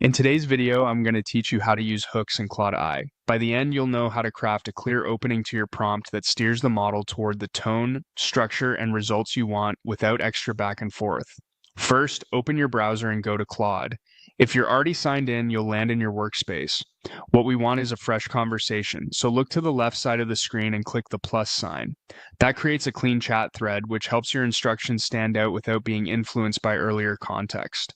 In today's video, I'm going to teach you how to use hooks in Claude I. By the end, you'll know how to craft a clear opening to your prompt that steers the model toward the tone, structure, and results you want without extra back and forth. First, open your browser and go to Claude. If you're already signed in, you'll land in your workspace. What we want is a fresh conversation, so look to the left side of the screen and click the plus sign. That creates a clean chat thread, which helps your instructions stand out without being influenced by earlier context.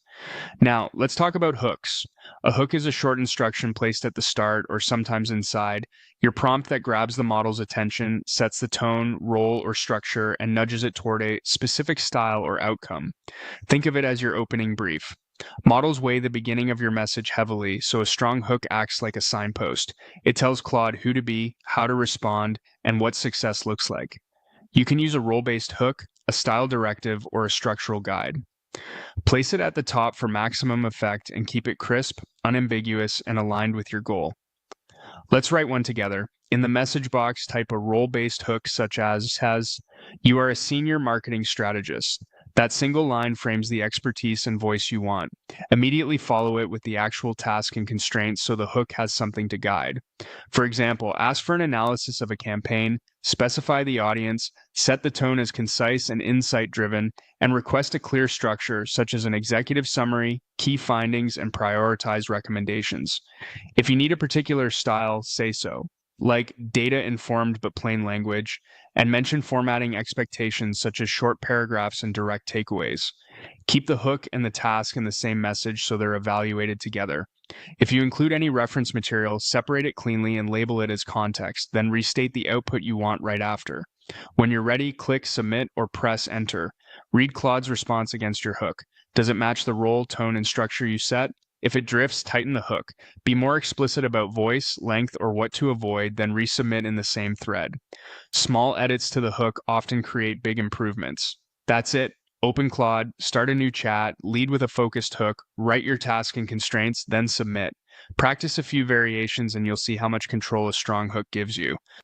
Now, let's talk about hooks. A hook is a short instruction placed at the start or sometimes inside your prompt that grabs the model's attention, sets the tone, role, or structure, and nudges it toward a specific style or outcome. Think of it as your opening brief. Models weigh the beginning of your message heavily, so a strong hook acts like a signpost. It tells Claude who to be, how to respond, and what success looks like. You can use a role-based hook, a style directive, or a structural guide. Place it at the top for maximum effect and keep it crisp, unambiguous, and aligned with your goal. Let's write one together. In the message box, type a role-based hook such as "You are a senior marketing strategist." That single line frames the expertise and voice you want. Immediately follow it with the actual task and constraints so the hook has something to guide. For example, ask for an analysis of a campaign, specify the audience, set the tone as concise and insight-driven, and request a clear structure such as an executive summary, key findings, and prioritized recommendations. If you need a particular style, say so, like data-informed but plain language, and mention formatting expectations such as short paragraphs and direct takeaways. Keep the hook and the task in the same message so they're evaluated together. If you include any reference material, separate it cleanly and label it as context, then restate the output you want right after. When you're ready, click Submit or press Enter. Read Claude's response against your hook. Does it match the role, tone, and structure you set? If it drifts, tighten the hook. Be more explicit about voice, length, or what to avoid, then resubmit in the same thread. Small edits to the hook often create big improvements. That's it. Open Claude, start a new chat, lead with a focused hook, write your task and constraints, then submit. Practice a few variations and you'll see how much control a strong hook gives you.